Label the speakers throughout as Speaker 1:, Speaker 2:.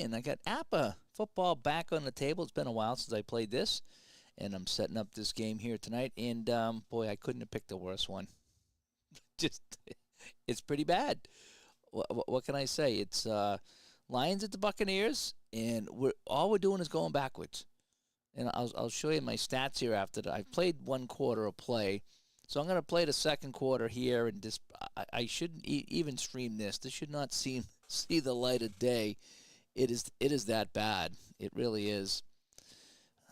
Speaker 1: and I got APBA football back on the table. It's been a while since I played this, and I'm setting up this game here tonight. And boy, I couldn't have picked a worse one. It's pretty bad. What can I say? It's Lions at the Buccaneers, and all we're doing is going backwards. And I'll show you my stats here after that. I've played one quarter of play. So I'm going to play the second quarter here, and I shouldn't even stream this. This should not see the light of day. It is that bad. It really is.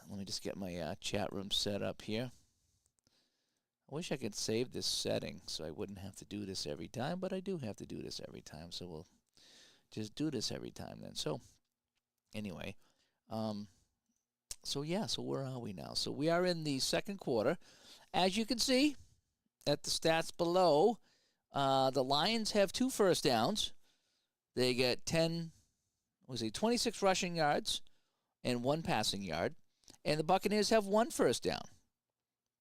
Speaker 1: Let me just get my chat room set up here. I wish I could save this setting so I wouldn't have to do this every time, but I do have to do this every time, so we'll just do this every time then. So anyway, so where are we now? So we are in the second quarter. As you can see at the stats below, the Lions have 2 first downs. They get 26 rushing yards and 1 passing yard. And the Buccaneers have 1 first down.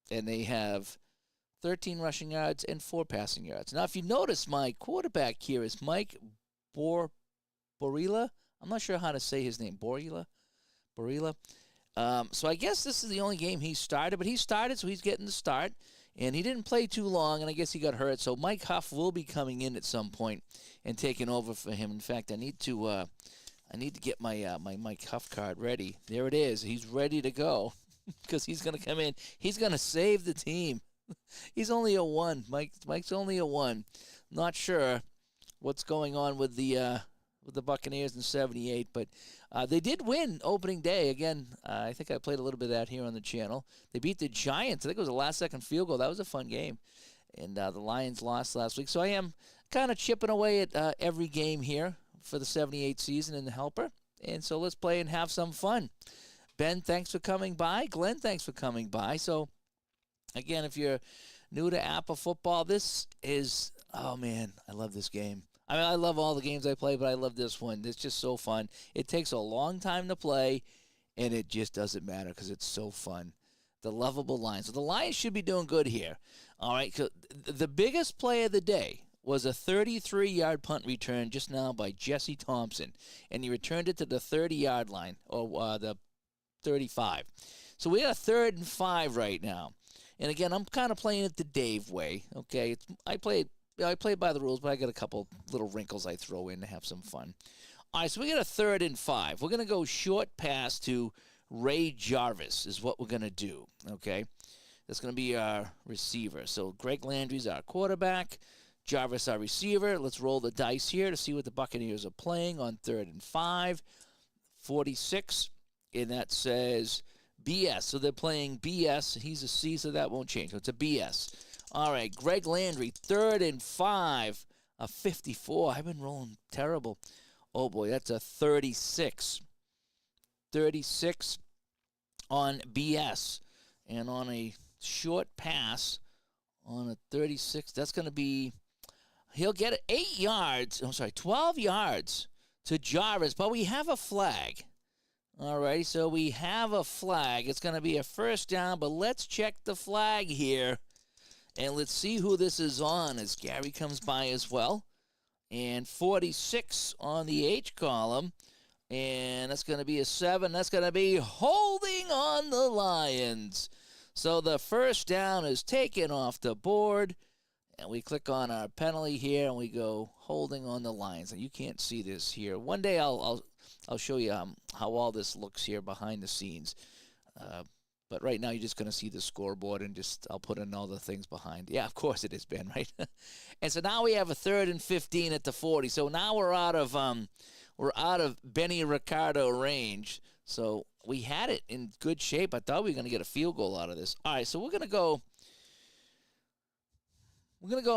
Speaker 1: And they have 13 rushing yards and 4 passing yards. Now, if you notice, my quarterback here is Mike Borilla. I'm not sure how to say his name. Borilla. So I guess this is the only game he started, but he started, so he's getting the start. And he didn't play too long, and I guess he got hurt. So Mike Huff will be coming in at some point and taking over for him. In fact, I need to get my Mike Huff card ready. There it is. He's ready to go because he's going to come in. He's going to save the team. He's only a 1. Mike's only a 1. Not sure what's going on with the Buccaneers in 78, but they did win opening day. Again, I think I played a little bit of that here on the channel. They beat the Giants. I think it was a last-second field goal. That was a fun game. And the Lions lost last week. So I am kind of chipping away at every game here for the 78 season in the Helper. And so let's play and have some fun. Ben, thanks for coming by. Glenn, thanks for coming by. So, again, if you're new to APBA football, this is, oh, man, I love this game. I mean, I love all the games I play, but I love this one. It's just so fun. It takes a long time to play, and it just doesn't matter because it's so fun. The lovable Lions. So the Lions should be doing good here. All right, the biggest play of the day was a 33-yard punt return just now by Jesse Thompson, and he returned it to the 30-yard line, or the 35. So we got a 3rd and 5 right now. And again, I'm kind of playing it the Dave way. Okay, I play by the rules, but I got a couple little wrinkles I throw in to have some fun. All right, so we got a 3rd and 5. We're going to go short pass to Ray Jarvis is what we're going to do, okay? That's going to be our receiver. So Greg Landry's our quarterback, Jarvis our receiver. Let's roll the dice here to see what the Buccaneers are playing on 3rd and 5. 46, and that says BS. So they're playing BS. He's a C, so that won't change. So it's a BS. All right, Greg Landry, 3rd and 5, a 54. I've been rolling terrible. Oh, boy, that's a 36. 36 on BS. And on a short pass on a 36, that's going to be, he'll get 12 yards to Jarvis, but we have a flag. All right, so we have a flag. It's going to be a first down, but let's check the flag here. And let's see who this is on as Gary comes by as well. And 46 on the H column. And that's going to be a 7. That's going to be holding on the Lions. So the first down is taken off the board. And we click on our penalty here, and we go holding on the Lions. And you can't see this here. One day I'll show you how all this looks here behind the scenes. But right now, you're just going to see the scoreboard, and I'll put in all the things behind. Yeah, of course it is, Ben, right? And so now we have a 3rd and 15 at the 40. So now we're out of Benny Ricardo range. So we had it in good shape. I thought we were going to get a field goal out of this. All right, so we're going to go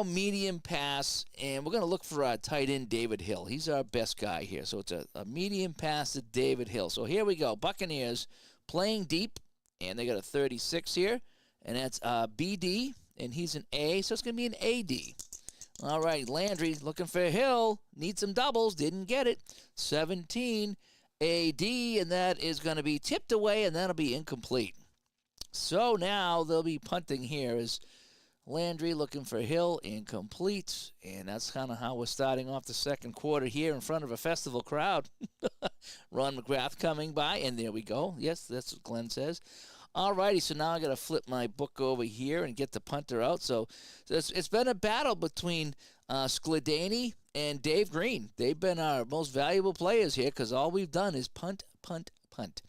Speaker 1: medium pass, and we're going to look for our tight end, David Hill. He's our best guy here. So it's a medium pass to David Hill. So here we go. Buccaneers playing deep. And they got a 36 here, and that's BD, and he's an A, so it's going to be an AD. All right, Landry looking for Hill. Needs some doubles. Didn't get it. 17 AD, and that is going to be tipped away, and that'll be incomplete. So now they'll be punting here as Landry looking for Hill, incomplete. And that's kind of how we're starting off the second quarter here in front of a festival crowd. Ron McGrath coming by, and there we go. Yes, that's what Glenn says. All righty, so now I got to flip my book over here and get the punter out. So it's been a battle between Skladany and Dave Green. They've been our most valuable players here because all we've done is punt, punt, punt.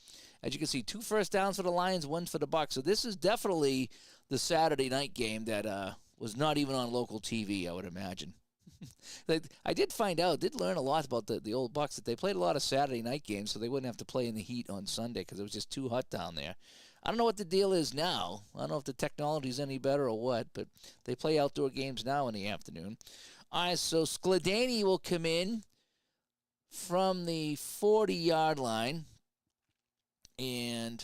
Speaker 1: As you can see, 2 first downs for the Lions, 1 for the Bucs. So this is definitely the Saturday night game that was not even on local TV, I would imagine. I did find out, did learn a lot about the old Bucs, that they played a lot of Saturday night games so they wouldn't have to play in the heat on Sunday because it was just too hot down there. I don't know what the deal is now. I don't know if the technology is any better or what, but they play outdoor games now in the afternoon. All right, so Skladany will come in from the 40-yard line, and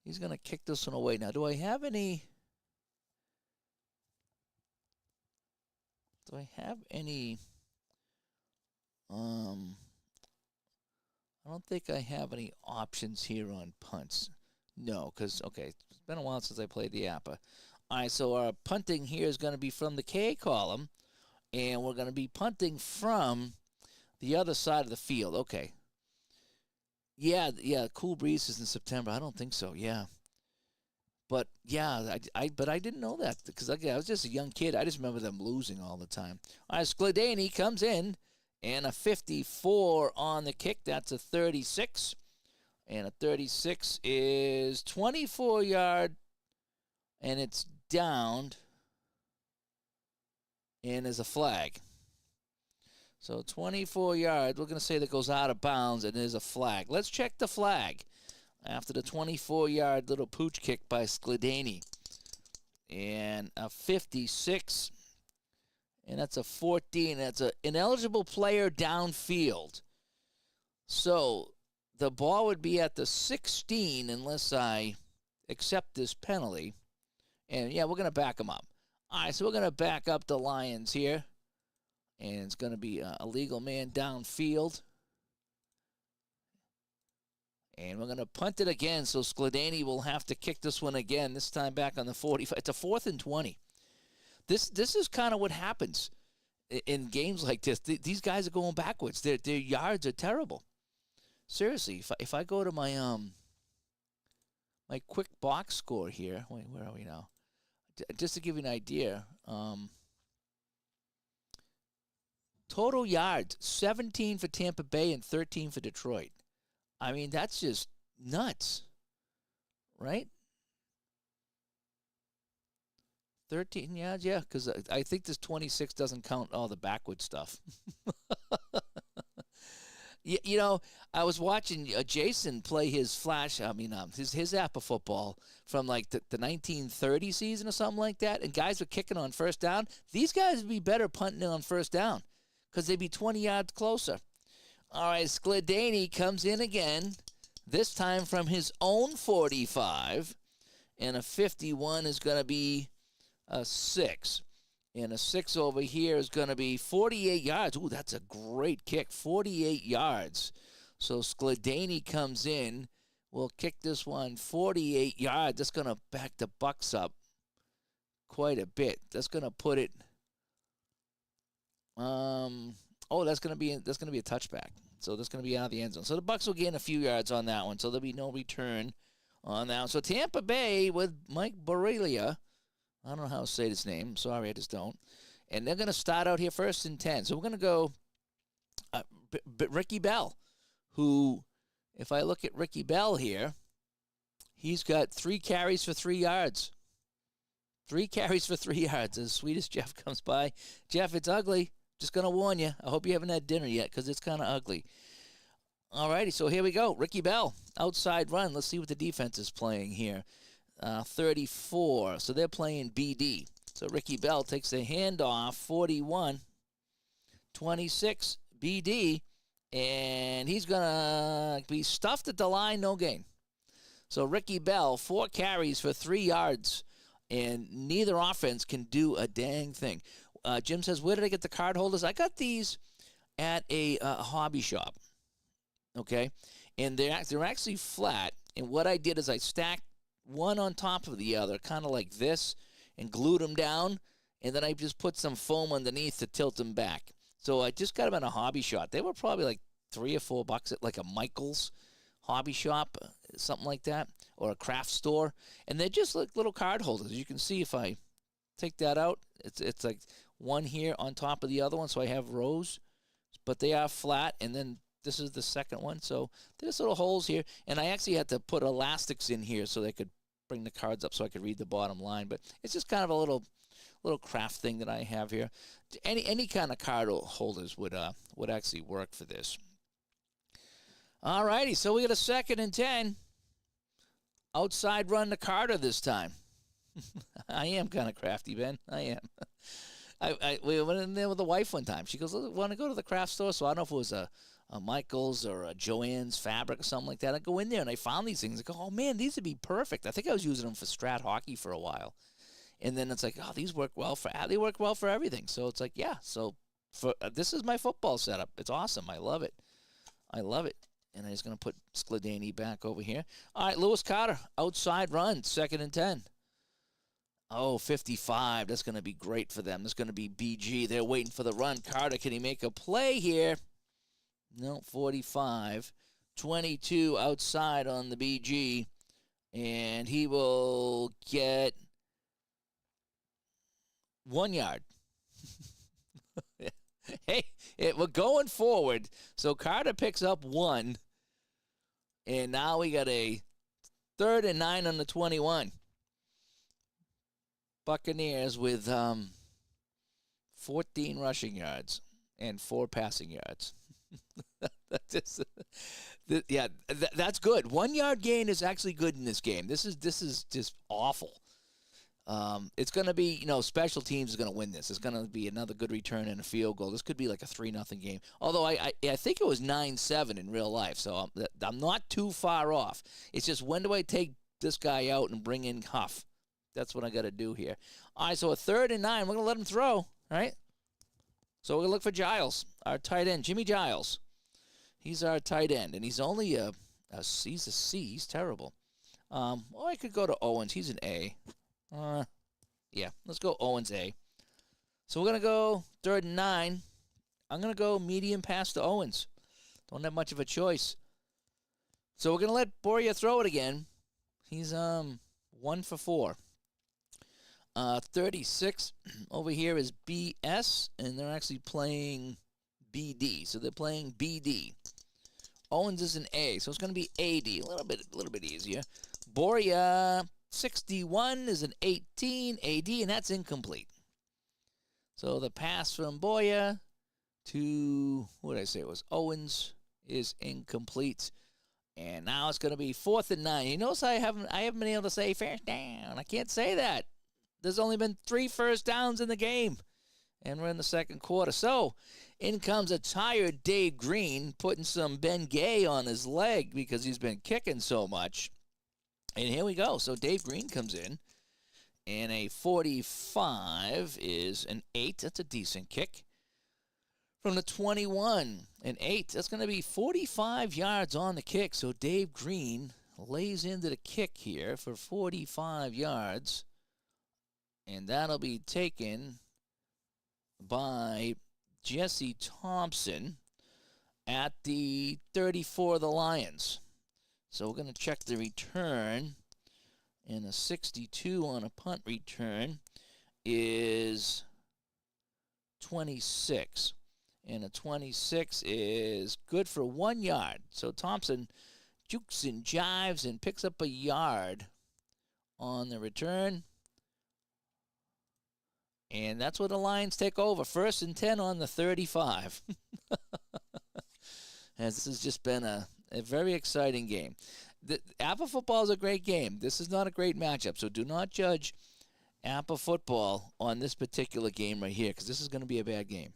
Speaker 1: he's going to kick this one away. Now, do I have any... I don't think I have any options here on punts. No, because, okay, it's been a while since I played the APBA. All right, so our punting here is going to be from the K column, and we're going to be punting from the other side of the field. Okay. Yeah, cool breezes in September. I don't think so, yeah. But, yeah, but I didn't know that because, again, I was just a young kid. I just remember them losing all the time. All right, Skladany comes in, and a 54 on the kick. That's a 36. And a 36 is 24-yard, and it's downed, and there's a flag. So 24 yards, we're going to say that goes out of bounds, and there's a flag. Let's check the flag after the 24-yard little pooch kick by Skladany. And a 56, and that's a 14. That's an ineligible player downfield. So the ball would be at the 16 unless I accept this penalty. And, yeah, we're going to back them up. All right, so we're going to back up the Lions here. And it's going to be a legal man downfield. And we're going to punt it again, so Skladany will have to kick this one again, this time back on the 45. It's a 4th and 20. This is kind of what happens in games like this. These guys are going backwards. Their yards are terrible. Seriously, if I go to my my quick box score here, wait, where are we now? Just to give you an idea, total yards, 17 for Tampa Bay and 13 for Detroit. I mean, that's just nuts, right? 13 yards, yeah, because I think this 26 doesn't count all the backward stuff. You know, I was watching Jason play his flash, his APBA football from like the 1930 season or something like that, and guys were kicking on first down. These guys would be better punting on first down because they'd be 20 yards closer. All right, Skladany comes in again, this time from his own 45, and a 51 is going to be a 6. And a 6 over here is going to be 48 yards. Ooh, that's a great kick, 48 yards. So Skladany comes in. We'll kick this one 48 yards. That's going to back the Bucs up quite a bit. That's going to put it that's going to be a touchback. So that's going to be out of the end zone. So the Bucs will gain a few yards on that one. So there'll be no return on that one. So Tampa Bay with Mike Borrelia. I don't know how to say his name. Sorry, I just don't. And they're going to start out here 1st and 10. So we're going to go Ricky Bell, who, if I look at Ricky Bell here, he's got 3 carries for 3 yards. 3 carries for 3 yards. As sweet as Jeff comes by. Jeff, it's ugly. Just going to warn you. I hope you haven't had dinner yet because it's kind of ugly. All righty, so here we go. Ricky Bell, outside run. Let's see what the defense is playing here. 34. So they're playing BD. So Ricky Bell takes a handoff, 41, 26, BD, and he's going to be stuffed at the line, no gain. So Ricky Bell, 4 carries for 3 yards, and neither offense can do a dang thing. Jim says, where did I get the card holders? I got these at a hobby shop, okay? And they're actually flat, and what I did is I stacked one on top of the other, kind of like this, and glued them down. And then I just put some foam underneath to tilt them back. So I just got them in a hobby shop. They were probably like $3 or $4 at like a Michael's hobby shop, something like that, or a craft store. And they're just like little card holders. You can see if I take that out, it's like one here on top of the other one. So I have rows, but they are flat. And then this is the second one. So there's little holes here. And I actually had to put elastics in here so they could bring the cards up so I could read the bottom line. But it's just kind of a little craft thing that I have here. Any kind of card holders would actually work for this. All righty, so we got a 2nd and 10. Outside run to Carter this time. I am kind of crafty, Ben. I am. We went in there with the wife one time. She goes, "Want to go to the craft store?" So I don't know if it was a Michael's or a Joann's Fabric or something like that. I go in there and I found these things. I go, "Oh man, these would be perfect." I think I was using them for Strat hockey for a while. And then it's like, oh, these work well for everything. So it's like, yeah. So this is my football setup. It's awesome. I love it. And I'm just going to put Skladany back over here. All right, Lewis Carter, outside run, 2nd and 10. Oh, 55. That's going to be great for them. That's going to be BG. They're waiting for the run. Carter, can he make a play here? No, 45. 22 outside on the BG. And he will get 1 yard. Hey, we're going forward. So Carter picks up 1. And now we got a 3rd and 9 on the 21. Buccaneers with 14 rushing yards and 4 passing yards. That's good. 1 yard gain is actually good in this game. This is just awful. It's going to be, special teams is going to win this. It's going to be another good return and a field goal. This could be like a 3-0 game. Although I think it was 9-7 in real life, so I'm not too far off. It's just, when do I take this guy out and bring in Huff? That's what I got to do here. All right, so a 3rd and 9. We're going to let him throw, all right? So we're going to look for Giles, our tight end, Jimmy Giles. He's our tight end, and he's only he's a C. He's terrible. I could go to Owens. He's an A. Yeah, let's go Owens A. So we're going to go 3rd and 9. I'm going to go medium pass to Owens. Don't have much of a choice. So we're going to let Boria throw it again. He's 1 for 4. 36 over here is BS, and they're actually playing BD. So they're playing BD. Owens is an A, so it's going to be AD. A little bit easier. Boria 61 is an 18 AD, and that's incomplete. So the pass from Boya to, what did I say it was, Owens is incomplete. And now it's going to be 4th and 9. You notice I haven't been able to say first down. I can't say that. There's only been 3 first downs in the game. And we're in the 2nd quarter. So in comes a tired Dave Green, putting some Ben Gay on his leg because he's been kicking so much. And here we go. So Dave Green comes in. And a 45 is an 8. That's a decent kick. From the 21, an 8. That's going to be 45 yards on the kick. So Dave Green lays into the kick here for 45 yards. And that'll be taken by Jesse Thompson at the 34 of the Lions. So we're going to check the return. And a 62 on a punt return is 26. And a 26 is good for 1 yard. So Thompson jukes and jives and picks up a yard on the return. And that's where the Lions take over. 1st and 10 on the 35. As this has just been a very exciting game. APBA football is a great game. This is not a great matchup, so do not judge APBA football on this particular game right here, because this is going to be a bad game.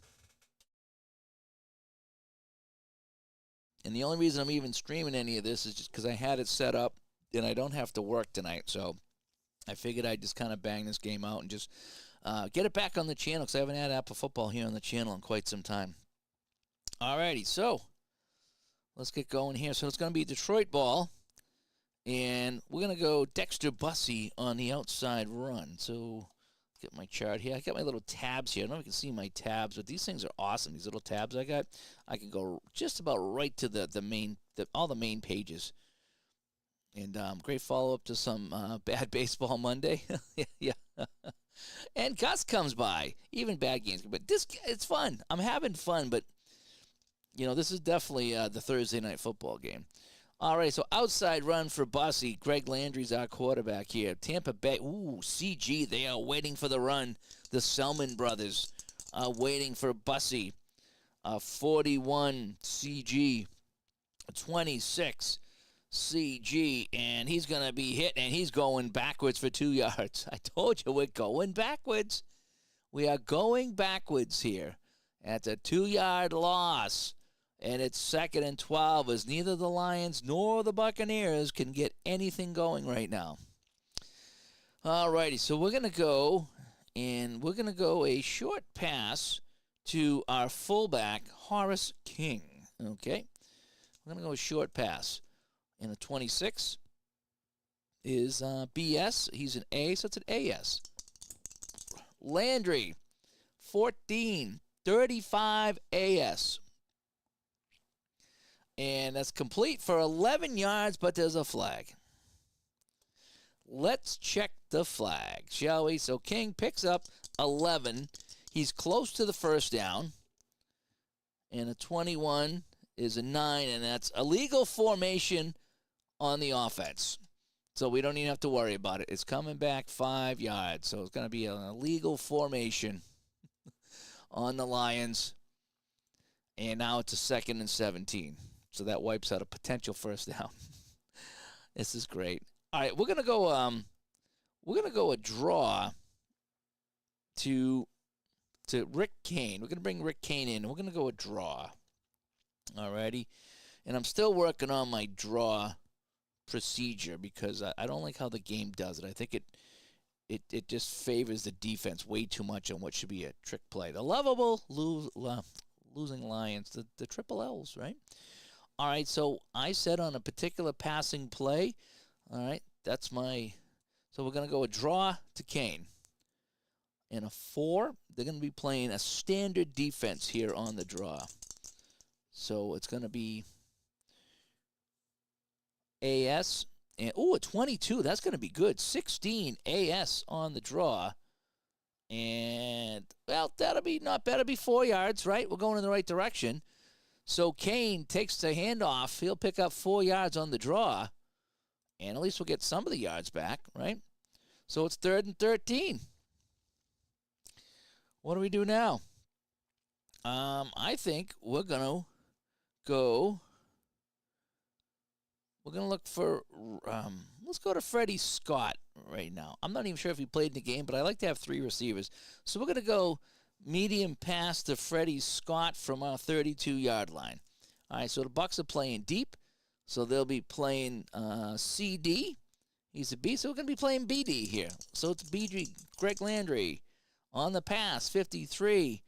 Speaker 1: And the only reason I'm even streaming any of this is just because I had it set up, and I don't have to work tonight, so I figured I'd just kind of bang this game out and just get it back on the channel, because I haven't had APBA football here on the channel in quite some time. All righty, so let's get going here. So it's going to be Detroit ball. And we're going to go Dexter Bussey on the outside run. So get my chart here. I got my little tabs here. I don't know if you can see my tabs, but these things are awesome. These little tabs I got, I can go just about right to all the main pages. And great follow-up to some bad baseball Monday. Yeah. And Gus comes by. Even bad games. But it's fun. I'm having fun, but, this is definitely the Thursday night football game. All right, so outside run for Bussey. Greg Landry's our quarterback here. Tampa Bay, CG, they are waiting for the run. The Selman brothers are waiting for Bussey. 41, CG. 26, CG. And he's going to be hit, and he's going backwards for 2 yards. I told you we're going backwards. We are going backwards here. That's a 2-yard loss. And it's 2nd and 12 as neither the Lions nor the Buccaneers can get anything going right now. All righty, so we're going to go a short pass to our fullback, Horace King. Okay, we're going to go a short pass. And the 26 is BS. He's an A, so it's an AS. Landry, 14, 35 AS. And that's complete for 11 yards, but there's a flag. Let's check the flag, shall we? So King picks up 11. He's close to the first down. And a 21 is a 9, and that's illegal formation on the offense. So we don't even have to worry about it. It's coming back 5 yards. So it's going to be an illegal formation on the Lions. And now it's a 2nd and 17. So that wipes out a potential first down. This is great. All right, we're gonna go a draw to Rick Kane. We're gonna bring Rick Kane in. We're gonna go a draw. All righty, and I'm still working on my draw procedure because I don't like how the game does it. I think it just favors the defense way too much on what should be a trick play. The lovable losing Lions, the triple L's, right? All right, so I said on a particular passing play, all right, so we're going to go a draw to Kane. And a 4, they're going to be playing a standard defense here on the draw. So it's going to be AS, and a 22, that's going to be good. 16 AS on the draw. And, well, that'll be 4 yards, right? We're going in the right direction. So Kane takes the handoff. He'll pick up 4 yards on the draw. And at least we'll get some of the yards back, right? So it's 3rd and 13. What do we do now? I think we're going to look for, let's go to Freddie Scott right now. I'm not even sure if he played in the game, but I like to have 3 receivers. So we're going to go medium pass to Freddie Scott from our 32-yard line. All right, so the Bucs are playing deep, so they'll be playing CD. He's a B, so we're going to be playing BD here. So it's BD, Greg Landry on the pass, 53.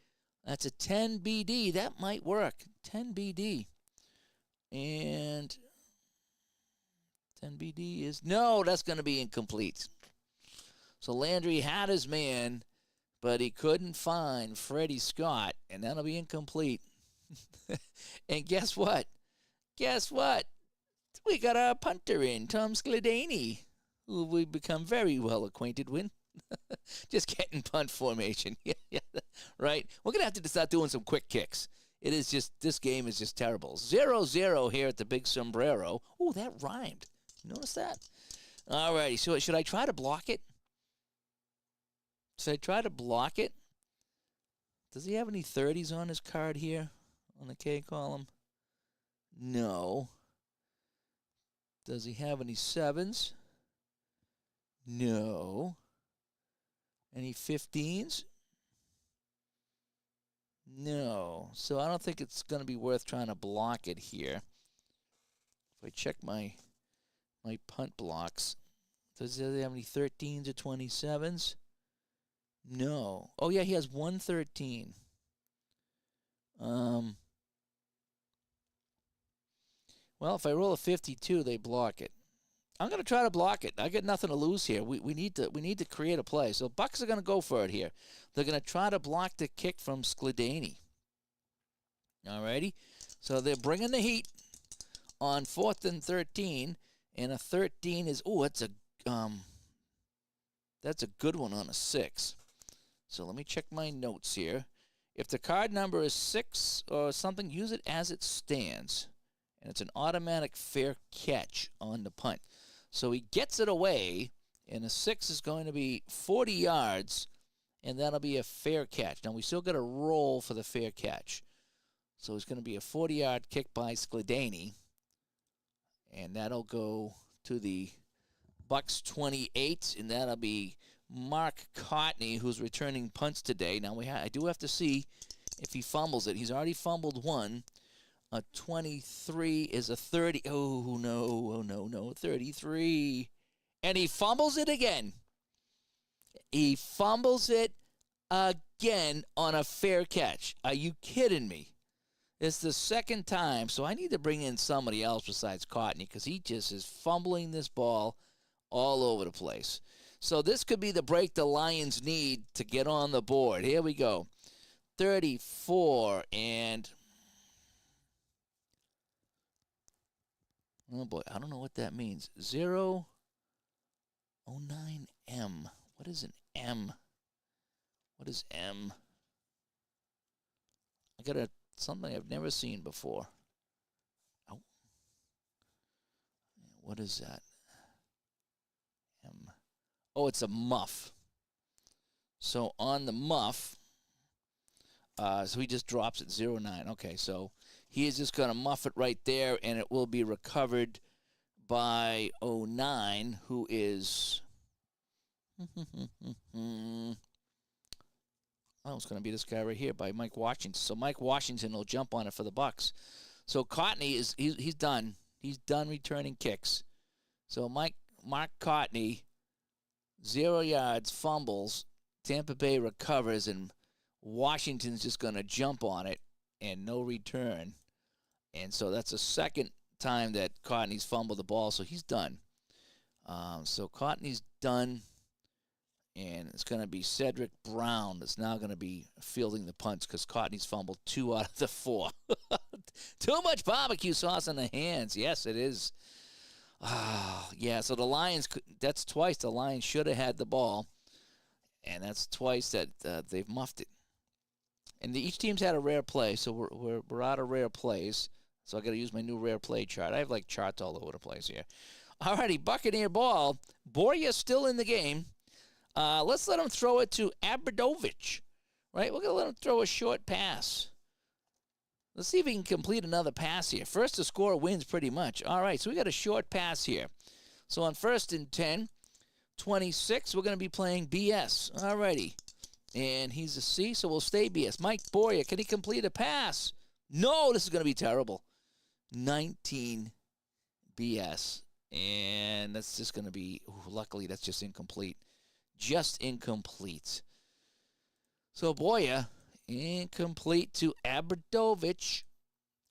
Speaker 1: That's a 10 BD. That might work. 10 BD. And 10 BD is, no, that's going to be incomplete. So Landry had his man, but he couldn't find Freddie Scott, and that'll be incomplete. And guess what? We got our punter in, Tom Skladany, who we've become very well acquainted with. Just getting punt formation. Yeah, right? We're going to have to start doing some quick kicks. This game is just terrible. 0-0 here at the Big Sombrero. Oh, that rhymed. Notice that? All righty, so should I try to block it? Does he have any 30s on his card here on the K column? No. Does he have any 7s? No. Any 15s? No. So I don't think it's going to be worth trying to block it here. If I check my punt blocks, does he have any 13s or 27s? No. Oh, yeah, he has 113. Well, if I roll a 52, they block it. I'm going to try to block it. I got nothing to lose here. We need to create a play. So Bucs are going to go for it here. They're going to try to block the kick from Skladany. All righty. So they're bringing the heat on 4th and 13, and a 13 is that's a good one on a 6. So let me check my notes here. If the card number is 6 or something, use it as it stands. And it's an automatic fair catch on the punt. So he gets it away, and a 6 is going to be 40 yards, and that'll be a fair catch. Now, we still got a roll for the fair catch. So it's going to be a 40-yard kick by Skladany, and that'll go to the Bucs 28, and that'll be Mark Cotney, who's returning punts today. Now, I do have to see if he fumbles it. He's already fumbled one. A 23 is a 30. Oh, no, 33. And he fumbles it again. He fumbles it again on a fair catch. Are you kidding me? It's the second time, so I need to bring in somebody else besides Cotney because he just is fumbling this ball all over the place. So this could be the break the Lions need to get on the board. Here we go. 34 and... oh, boy, I don't know what that means. 009M. What is an M? What is M? I got something I've never seen before. Oh. What is that? M. Oh, it's a muff. So on the muff, so he just drops at 09. Okay, so he is just going to muff it right there, and it will be recovered by 09, who is... oh, it's going to be this guy right here by Mike Washington. So Mike Washington will jump on it for the Bucs. So Cotney he's done. He's done returning kicks. So Mark Cotney, 0 yards, fumbles. Tampa Bay recovers, and Washington's just going to jump on it and no return. And so that's the second time that Cotney's fumbled the ball, so he's done. So Cotney's done. And it's going to be Cedric Brown that's now going to be fielding the punts because Cotney's fumbled 2 out of the 4. Too much barbecue sauce on the hands. Yes, it is. Yeah, so the Lions, that's twice the Lions should have had the ball. And that's twice that they've muffed it. And each team's had a rare play, so we're out of rare plays. So I got to use my new rare play chart. I have like charts all over the place here. All righty, Buccaneer ball. Borya's still in the game. Let's let him throw it to Abradovich, right? We're going to let him throw a short pass. Let's see if he can complete another pass here. First to score wins pretty much. All right, so we got a short pass here. So on 1st and 10, 26, we're going to be playing BS. All righty. And he's a C, so we'll stay BS. Mike Borya, can he complete a pass? No, this is going to be terrible. 19 BS. And that's just going to be, luckily, that's just incomplete. Just incomplete. So Borya, incomplete to Abradovich,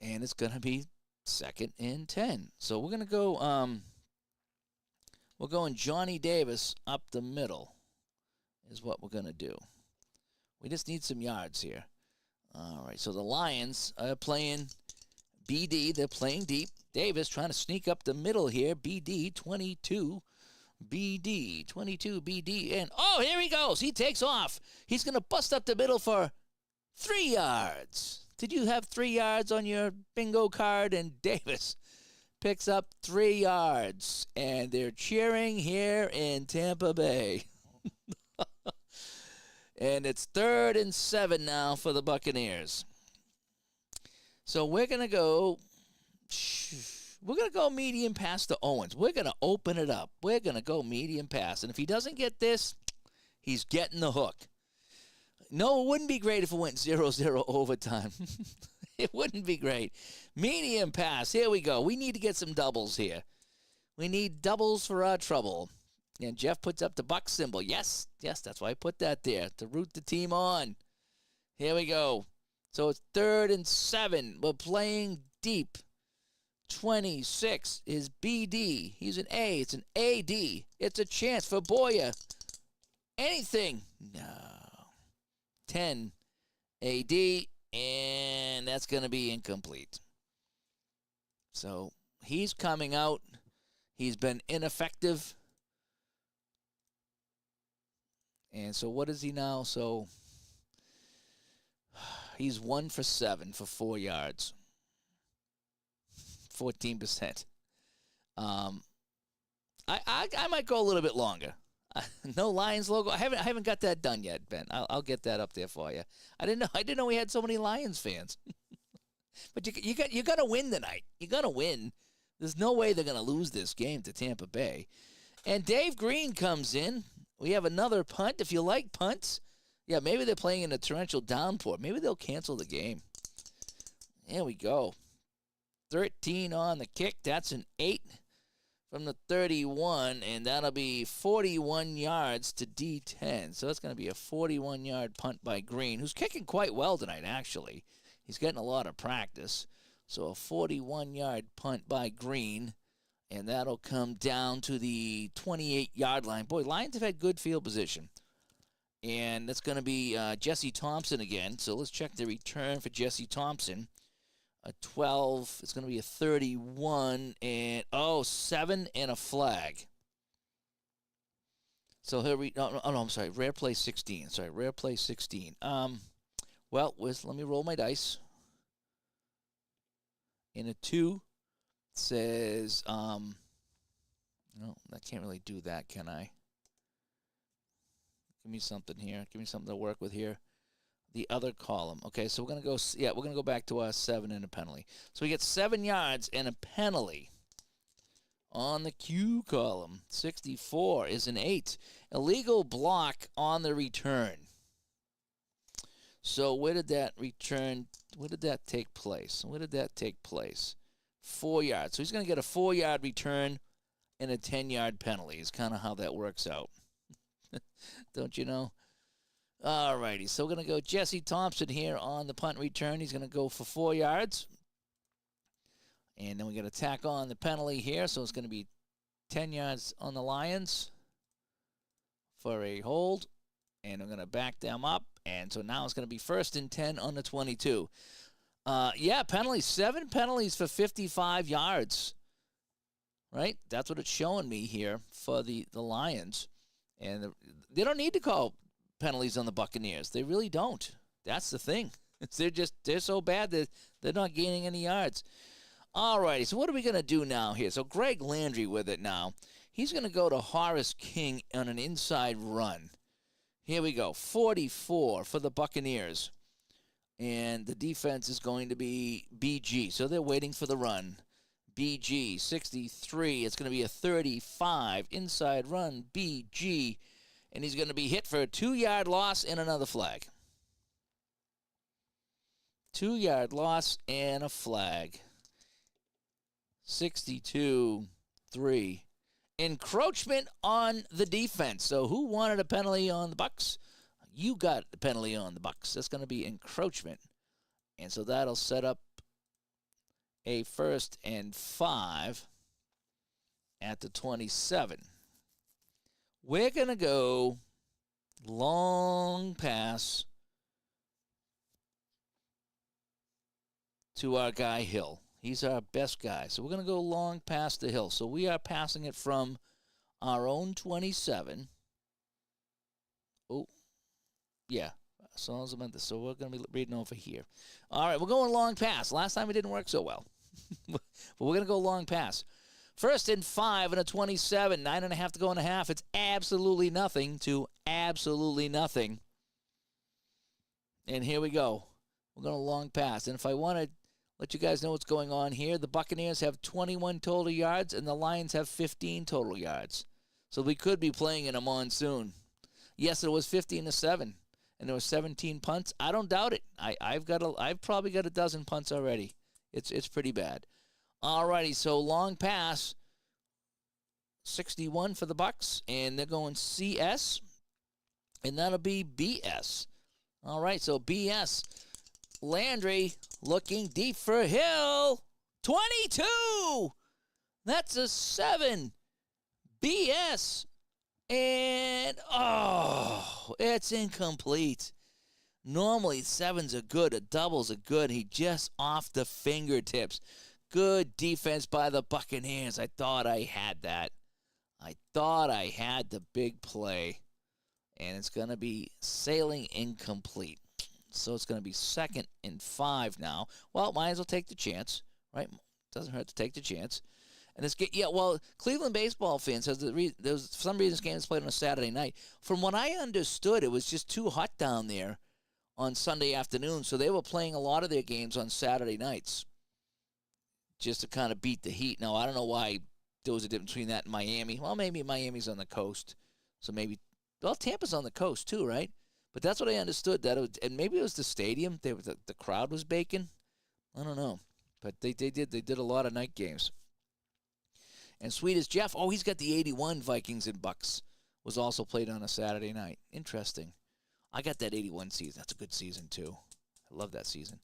Speaker 1: and it's going to be 2nd and 10. So we're going to go, we're going Johnny Davis up the middle is what we're going to do. We just need some yards here. All right, so the Lions are playing BD. They're playing deep. Davis trying to sneak up the middle here. BD 22. BD, 22, BD, and oh, here he goes. He takes off. He's going to bust up the middle for 3 yards. Did you have 3 yards on your bingo card? And Davis picks up 3 yards, and they're cheering here in Tampa Bay. And it's 3rd and 7 now for the Buccaneers. So we're going to go... We're going to go medium pass to Owens. We're going to open it up. We're going to go medium pass. And if he doesn't get this, he's getting the hook. No, it wouldn't be great if it went 0-0 overtime. It wouldn't be great. Medium pass. Here we go. We need to get some doubles here. We need doubles for our trouble. And Jeff puts up the Bucs symbol. Yes, that's why I put that there, to root the team on. Here we go. So it's 3rd and 7. We're playing deep. 26 is BD. He's an A. It's an AD. It's a chance for Boyer. Anything. No. 10 AD, and that's going to be incomplete. So he's coming out. He's been ineffective. And so what is he now? So he's 1 for 7 for 4 yards. 14%. I might go a little bit longer. No Lions logo. I haven't got that done yet, Ben. I'll get that up there for you. I didn't know we had so many Lions fans. But you got to win tonight. You got to win. There's no way they're going to lose this game to Tampa Bay. And Dave Green comes in. We have another punt. If you like punts, yeah, maybe they're playing in a torrential downpour. Maybe they'll cancel the game. There we go. 13 on the kick. That's an 8 from the 31, and that'll be 41 yards to D10. So that's going to be a 41-yard punt by Green, who's kicking quite well tonight, actually. He's getting a lot of practice. So a 41-yard punt by Green, and that'll come down to the 28-yard line. Boy, Lions have had good field position. And that's going to be Jesse Thompson again. So let's check the return for Jesse Thompson. A 12, it's going to be a 31, and 7 and a flag. So here we, I'm sorry, rare play 16. Sorry, rare play 16. Well, let me roll my dice. In a 2, it says, no, I can't really do that, can I? Give me something here. Give me something to work with here. The other column. Okay, so we're going to go back to our 7 and a penalty. So we get 7 yards and a penalty on the Q column. 64 is an 8. Illegal block on the return. So where did that take place? 4 yards. So he's going to get a 4-yard return and a 10-yard penalty is kind of how that works out. Don't you know? All righty, so we're going to go Jesse Thompson here on the punt return. He's going to go for 4 yards. And then we're going to tack on the penalty here. So it's going to be 10 yards on the Lions for a hold. And I'm going to back them up. And so now it's going to be 1st and 10 on the 22. Penalties. 7 penalties for 55 yards. Right? That's what it's showing me here for the Lions. And they don't need to call penalties on the Buccaneers. They really don't. That's the thing. They're so bad that they're not gaining any yards. All righty, so what are we going to do now here? So Greg Landry with it now. He's going to go to Horace King on an inside run. Here we go, 44 for the Buccaneers. And the defense is going to be BG, so they're waiting for the run. BG, 63. It's going to be a 35 inside run, BG. And he's going to be hit for a 2-yard loss and another flag. 2-yard loss and a flag. 62-3. Encroachment on the defense. So who wanted a penalty on the Bucs? You got the penalty on the Bucs. That's going to be encroachment. And so that'll set up a 1st and 5 at the 27. We're going to go long pass to our guy Hill. He's our best guy. So we're going to go long pass to Hill. So we are passing it from our own 27. Oh, yeah. So we're going to be reading over here. All right, we're going long pass. Last time it didn't work so well. But we're going to go long pass. 1st and 5 and a 27. 9.5 to go in a half. It's absolutely nothing to absolutely nothing. And here we go. We're going to long pass. And if I want to let you guys know what's going on here, the Buccaneers have 21 total yards and the Lions have 15 total yards. So we could be playing in a monsoon. Yes, it was 15-7. And there were 17 punts. I don't doubt it. I've probably got a dozen punts already. It's pretty bad. All righty, so long pass, 61 for the Bucs, and they're going CS, and that'll be BS. All right, so BS. Landry looking deep for Hill. 22. That's a 7. BS. And, it's incomplete. Normally, 7s are good. A doubles are good. He just off the fingertips. Good defense by the Buccaneers. I thought I had that. I thought I had the big play. And it's going to be sailing incomplete. So it's going to be 2nd and 5 now. Well, might as well take the chance, right? Doesn't hurt to take the chance. And this Cleveland baseball fans says there was for some reason this game was played on a Saturday night. From what I understood, it was just too hot down there on Sunday afternoon, so they were playing a lot of their games on Saturday nights just to kind of beat the heat. Now, I don't know why there was a difference between that and Miami. Well, maybe Miami's on the coast, so Tampa's on the coast too, right? But that's what I understood. And maybe it was the stadium. The crowd was baking. I don't know, but they did a lot of night games. And sweet as Jeff, he's got the 81 Vikings and Bucs. Was also played on a Saturday night. Interesting. I got that 81 season. That's a good season too. I love that season.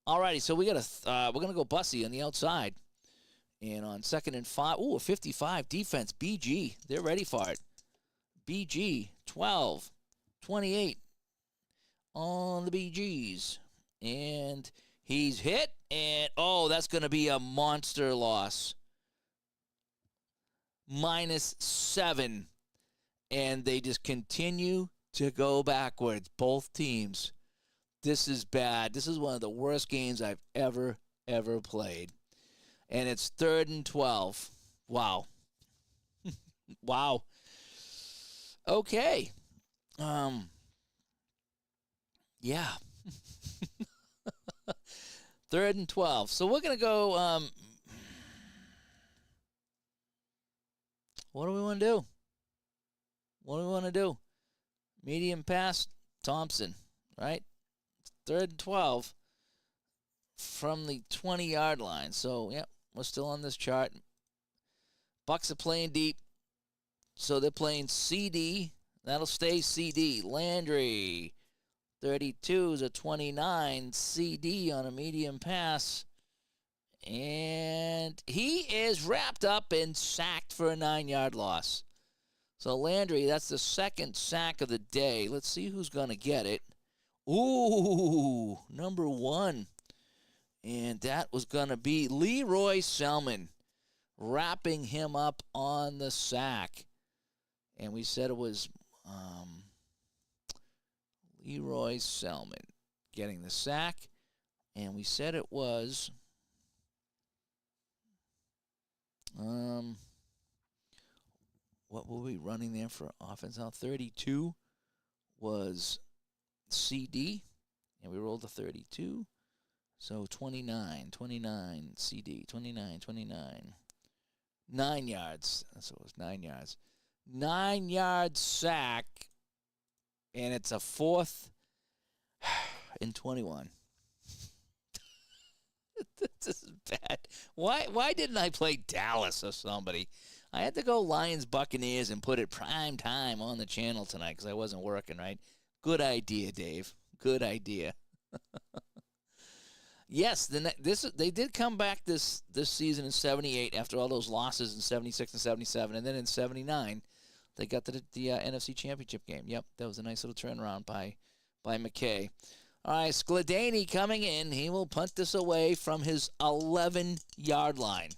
Speaker 1: All righty, so we're gonna go Bussy on the outside, and on 2nd and 5. A 55 defense. BG, they're ready for it. BG 12, 28 on the BGs, and he's hit, and that's gonna be a monster loss. -7, and they just continue to go backwards. Both teams. This is bad. This is one of the worst games I've ever played. And it's 3rd and 12. Wow. Wow. Okay. Yeah. 3rd and 12. So we're going to go, what do we want to do? What do we want to do? Medium pass, Thompson, right? 3rd and 12 from the 20-yard line. So, we're still on this chart. Bucs are playing deep. So they're playing CD. That'll stay CD. Landry, 32 is a 29. CD on a medium pass. And he is wrapped up and sacked for a 9-yard loss. So Landry, that's the 2nd sack of the day. Let's see who's going to get it. Ooh, number 1. And that was going to be Leroy Selman, wrapping him up on the sack. And we said it was Leroy Selman getting the sack. And we said it was what were we running there for offense now? 32 was CD, and we rolled a 32. So 29 CD, 29. 9 yards. So it was 9 yards. 9-yard sack, and it's a 4th and 21. This is bad. Why didn't I play Dallas or somebody? I had to go Lions Buccaneers and put it prime time on the channel tonight because I wasn't working, right? Good idea, Dave. Good idea. Yes, they did come back this season in 78 after all those losses in 76 and 77, and then in 79 they got the NFC Championship game. Yep, that was a nice little turnaround by McKay. All right, Skladany coming in. He will punt this away from his 11-yard line.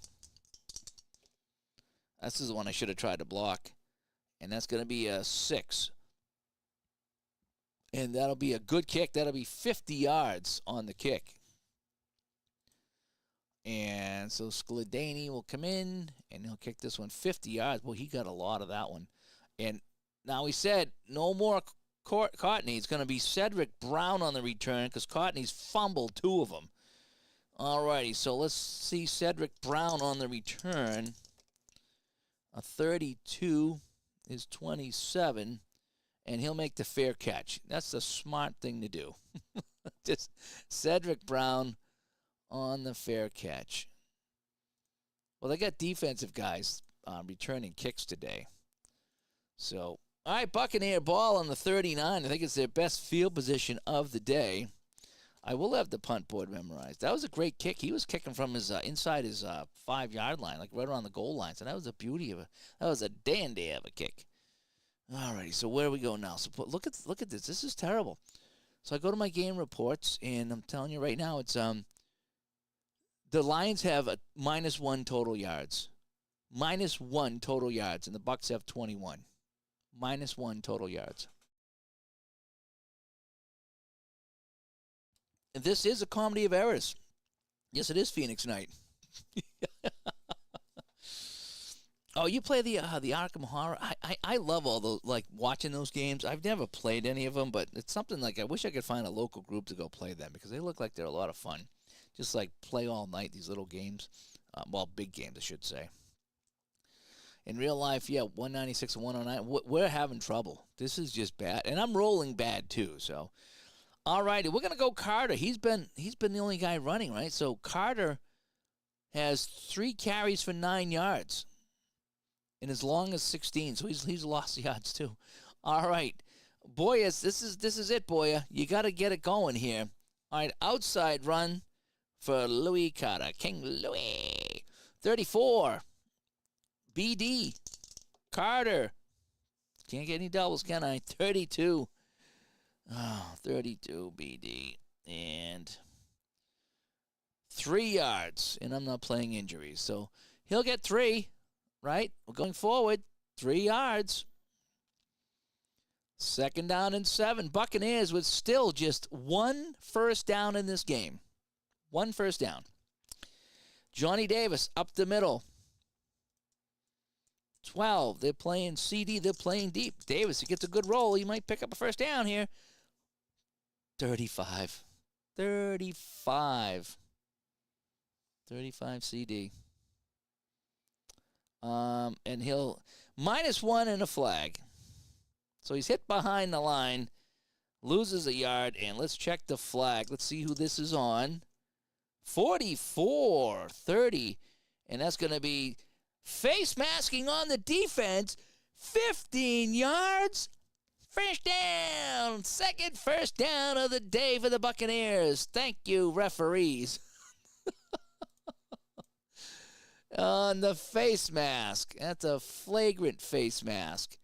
Speaker 1: This is the one I should have tried to block. And that's going to be a 6. And that'll be a good kick. That'll be 50 yards on the kick. And so Skladany will come in, and he'll kick this one 50 yards. Well, he got a lot of that one. And now he said no more Courtney. It's going to be Cedric Brown on the return because Courtney's fumbled 2 of them. All righty, so let's see Cedric Brown on the return. A 32 is 27, and he'll make the fair catch. That's the smart thing to do. Just Cedric Brown on the fair catch. Well, they got defensive guys returning kicks today. So, all right, Buccaneer ball on the 39. I think it's their best field position of the day. I will have the punt board memorized. That was a great kick. He was kicking from his inside his 5-yard line, like right around the goal line. So that was a beauty of that was a dandy of a kick. Alrighty, so where do we go now? So look at this. This is terrible. So I go to my game reports, and I'm telling you right now, it's the Lions have a -1 total yards, -1 total yards, and the Bucs have 21, -1 total yards. And this is a comedy of errors. Yes, it is Phoenix night. Oh, you play the Arkham Horror? I love all those, like, watching those games. I've never played any of them, but it's something like I wish I could find a local group to go play them because they look like they're a lot of fun. Just like play all night, these little games. Well, big games, I should say. In real life, yeah, 196 and 109, we're having trouble. This is just bad. And I'm rolling bad, too, so. All righty, we're going to go Carter. He's been the only guy running, right? So Carter has 3 carries for 9 yards. And as long as 16, so he's lost yards too. All right, Boyas, this is it, Boya. You got to get it going here. All right, outside run for Louis Carter, King Louis, 34. BD Carter, can't get any doubles, can I? 32. Oh, 32 BD and 3 yards, and I'm not playing injuries, so he'll get 3. Right? We're going forward. 3 yards. 2nd down and 7. Buccaneers with still just 1 first down in this game. 1 first down. Johnny Davis up the middle. 12. They're playing CD. They're playing deep. Davis, he gets a good roll. He might pick up a first down here. 35. 35. 35 CD. And he'll -1 and a flag. So he's hit behind the line, loses a yard, and let's check the flag. Let's see who this is on. 44-30, and that's going to be face masking on the defense. 15 yards, first down. 2nd first down of the day for the Buccaneers. Thank you, referees. On the face mask. That's a flagrant face mask.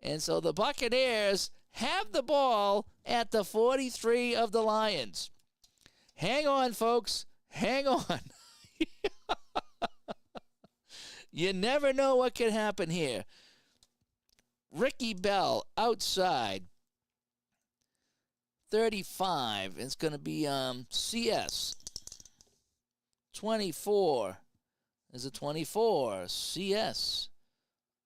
Speaker 1: And so the Buccaneers have the ball at the 43 of the Lions. Hang on, folks. Hang on. You never know what can happen here. Ricky Bell outside. 35. It's going to be CS. 24. Is a 24, CS.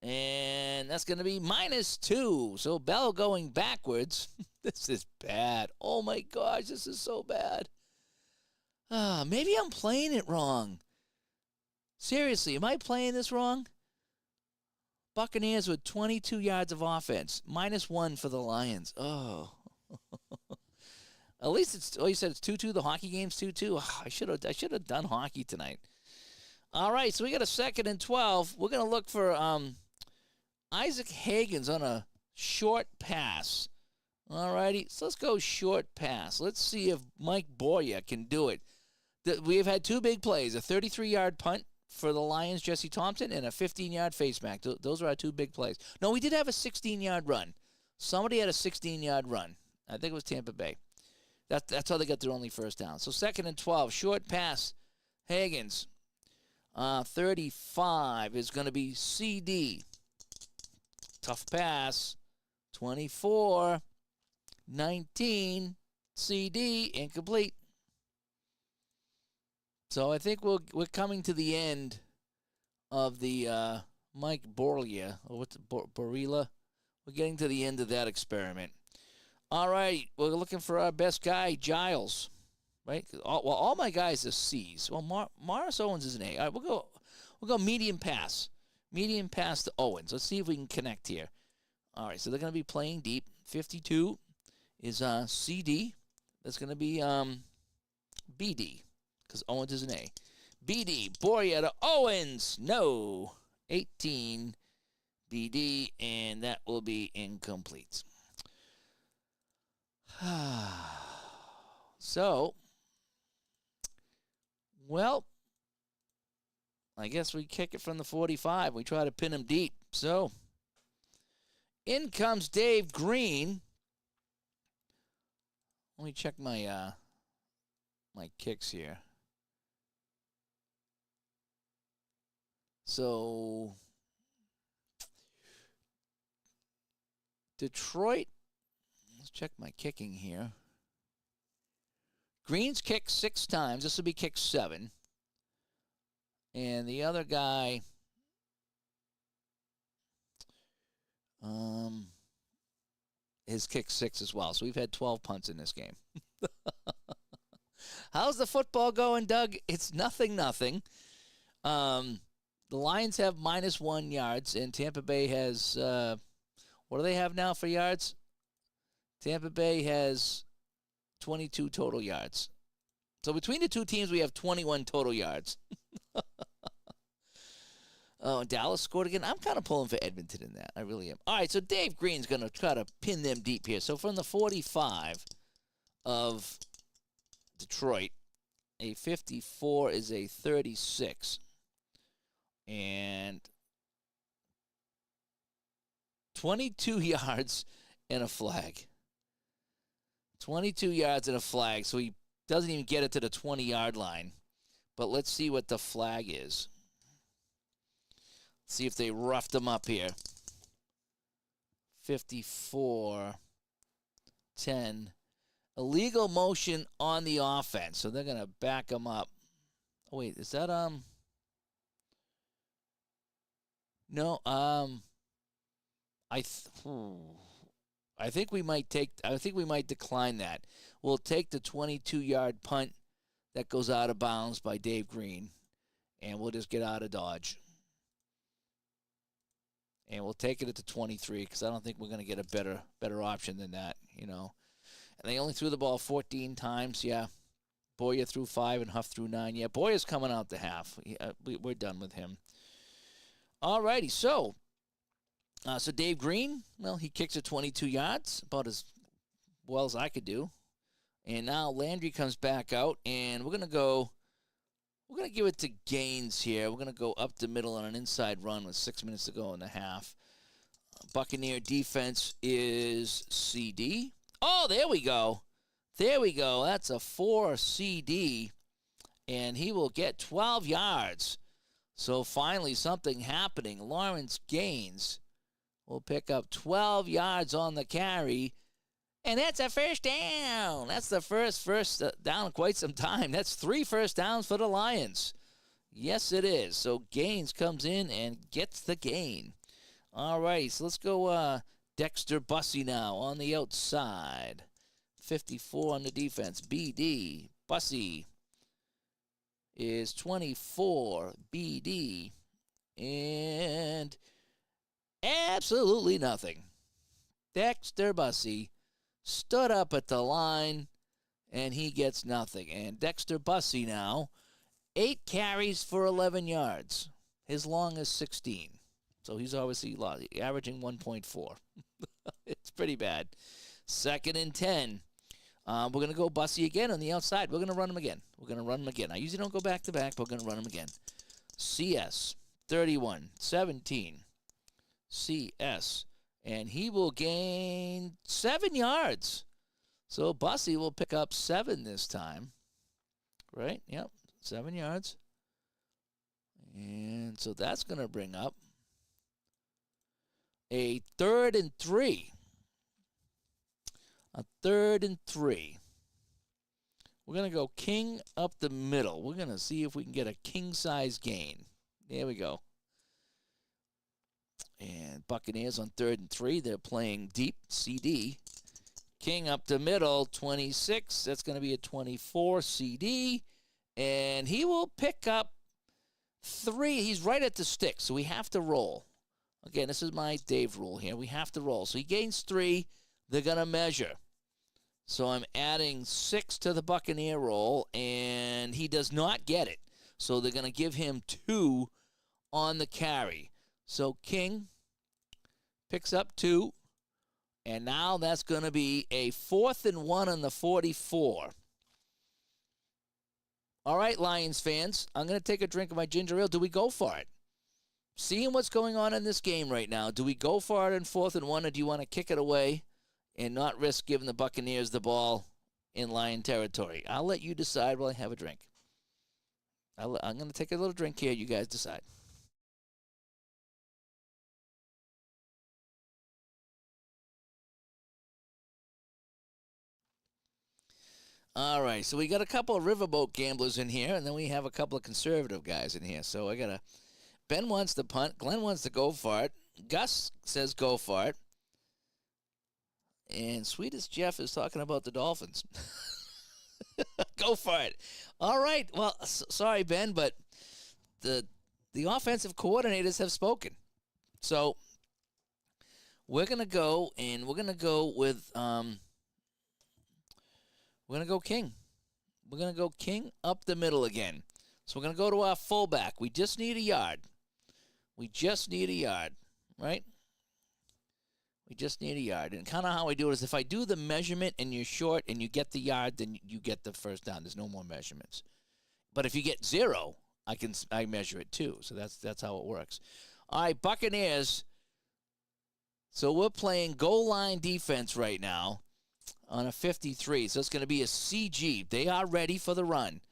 Speaker 1: And that's going to be -2. So Bell going backwards. This is bad. Oh, my gosh, this is so bad. Maybe I'm playing it wrong. Seriously, am I playing this wrong? Buccaneers with 22 yards of offense. -1 for the Lions. Oh. At least it's, you said it's 2-2. The hockey game's 2-2. Oh, I should have done hockey tonight. All right, so we got a 2nd and 12. We're going to look for Isaac Hagens on a short pass. All righty, so let's go short pass. Let's see if Mike Boya can do it. We have had 2 big plays, a 33-yard punt for the Lions, Jesse Thompson, and a 15-yard face mask. Those are our 2 big plays. No, we did have a 16-yard run. Somebody had a 16-yard run. I think it was Tampa Bay. That's how they got their only first down. So 2nd and 12, short pass, Hagens. 35 is going to be CD. Tough pass. 24. 19. CD. Incomplete. So I think we're coming to the end of the Mike Borlia. Or what's Borilla? We're getting to the end of that experiment. All right. We're looking for our best guy, Giles. Right? All my guys are C's. Well, Morris Owens is an A. All right, we'll go medium pass. Medium pass to Owens. Let's see if we can connect here. All right, so they're going to be playing deep. 52 is CD. That's going to be BD because Owens is an A. BD, Boria to Owens. No. 18, BD, and that will be incomplete. So, well, I guess we kick it from the 45. We try to pin him deep. So, in comes Dave Green. Let me check my my kicks here. So, Detroit, let's check my kicking here. Green's kicked 6 times. This will be kick 7. And the other guy, his kick 6 as well. So we've had 12 punts in this game. How's the football going, Doug? It's 0-0. The Lions have -1 yards, and Tampa Bay has, what do they have now for yards? Tampa Bay has 22 total yards. So between the two teams, we have 21 total yards. Oh, Dallas scored again. I'm kind of pulling for Edmonton in that. I really am. All right, so Dave Green's going to try to pin them deep here. So from the 45 of Detroit, a 54 is a 36. And 22 yards and a flag. 22 yards and a flag, so he doesn't even get it to the 20-yard line. But let's see what the flag is. See if they roughed him up here. 54-10. Illegal motion on the offense, so they're going to back him up. Oh, wait, is that, No, I think we might decline that. We'll take the 22-yard punt that goes out of bounds by Dave Green, and we'll just get out of Dodge. And we'll take it at the 23 because I don't think we're going to get a better option than that, you know. And they only threw the ball 14 times, yeah. Boyer threw 5 and Huff threw 9. Yeah, Boyer's coming out the half. We're done with him. All righty, so Dave Green, well, he kicks it 22 yards, about as well as I could do. And now Landry comes back out, and we're going to give it to Gaines here. We're going to go up the middle on an inside run with 6 minutes to go in the half. Buccaneer defense is CD. Oh, there we go. There we go. That's a 4 CD, and he will get 12 yards. So finally something happening. Lawrence Gaines will pick up 12 yards on the carry, and that's a first down. That's the first down in quite some time. That's 3 first downs for the Lions. Yes, it is. So Gaines comes in and gets the gain. All right, so let's go Dexter Bussey now on the outside. 54 on the defense. BD. Bussey is 24. BD. And absolutely nothing. Dexter Bussey stood up at the line, and he gets nothing. And Dexter Bussey now, 8 carries for 11 yards. His long is 16. So he's obviously averaging 1.4. It's pretty bad. 2nd and 10. We're going to go Bussey again on the outside. We're going to run him again. I usually don't go back-to-back, but we're going to run him again. CS, 31-17. CS. And he will gain 7 yards. So Bussey will pick up 7 this time. Right? Yep, 7 yards. And so that's going to bring up a 3rd and 3. A 3rd and 3. We're going to go king up the middle. We're going to see if we can get a king-size gain. There we go. And Buccaneers on 3rd and 3. They're playing deep, CD. King up the middle, 26. That's going to be a 24 CD. And he will pick up 3. He's right at the stick, so we have to roll. Again, this is my Dave rule here. We have to roll. So he gains 3. They're going to measure. So I'm adding 6 to the Buccaneer roll, and he does not get it. So they're going to give him 2 on the carry. So King picks up 2, and now that's going to be a 4th and 1 on the 44. All right, Lions fans, I'm going to take a drink of my ginger ale. Do we go for it? Seeing what's going on in this game right now, do we go for it in 4th and 1, or do you want to kick it away and not risk giving the Buccaneers the ball in Lion territory? I'll let you decide while I have a drink. I'm going to take a little drink here. You guys decide. All right, so we got a couple of riverboat gamblers in here, and then we have a couple of conservative guys in here. So I got Ben wants to punt. Glenn wants to go for it. Gus says go for it. And Sweetest Jeff is talking about the Dolphins. Go for it. All right. Well, sorry, Ben, but the offensive coordinators have spoken. So we're going to go, and we're going to go with we're going to go King. We're going to go King up the middle again. So we're going to go to our fullback. We just need a yard. We just need a yard, right? We just need a yard. And kind of how I do it is if I do the measurement and you're short and you get the yard, then you get the first down. There's no more measurements. But if you get 0, I measure it too. So that's how it works. All right, Buccaneers. So we're playing goal line defense right now on a 53. So it's going to be a CG. They are ready for the run.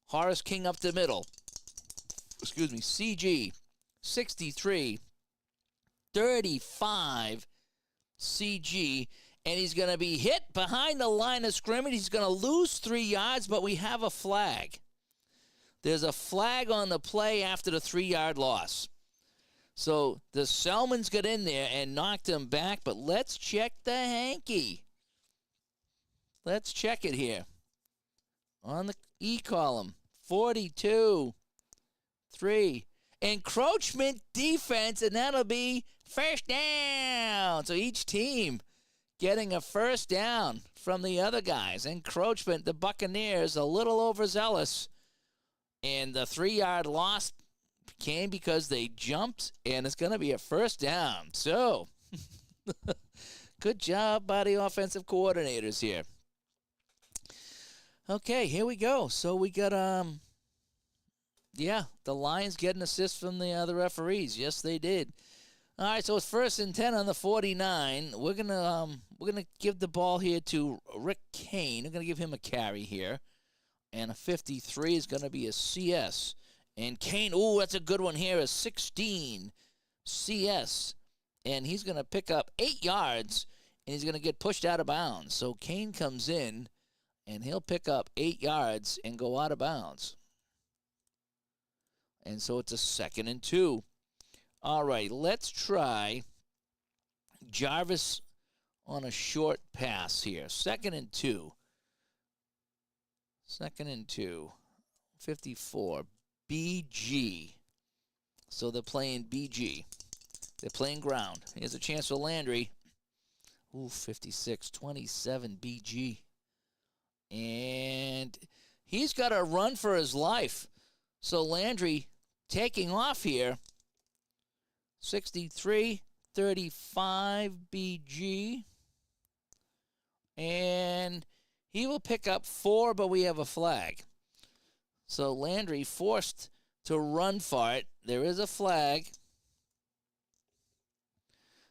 Speaker 1: Horace King up the middle. Excuse me, CG. 63, 35, CG, and he's going to be hit behind the line of scrimmage. He's going to lose 3 yards, but we have a flag. There's a flag on the play after the 3-yard loss. So the Selmans got in there and knocked him back, but let's check the hanky. Let's check it here. On the E column, 42, 3. Encroachment defense, and that'll be first down. So each team getting a first down from the other guys. Encroachment, the Buccaneers a little overzealous. And the 3-yard loss came because they jumped, and it's going to be a first down. So good job by the offensive coordinators here. Okay, here we go. So we got the Lions get an assist from the referees. Yes, they did. All right, so it's 1st and 10 on the 49. We're gonna give the ball here to Rick Kane. We're gonna give him a carry here, and a 53 is gonna be a CS. And Kane, that's a good one here, a 16 CS, and he's gonna pick up 8 yards, and he's gonna get pushed out of bounds. So Kane comes in, and he'll pick up 8 yards and go out of bounds. And so it's a 2nd and 2. All right, let's try Jarvis on a short pass here. 2nd and 2. 2nd and 2. 54. BG. So they're playing BG. They're playing ground. Here's a chance for Landry. 56. 27 BG. And he's got to run for his life. So Landry taking off here. 63, 35 BG. And he will pick up 4, but we have a flag. So Landry forced to run for it. There is a flag.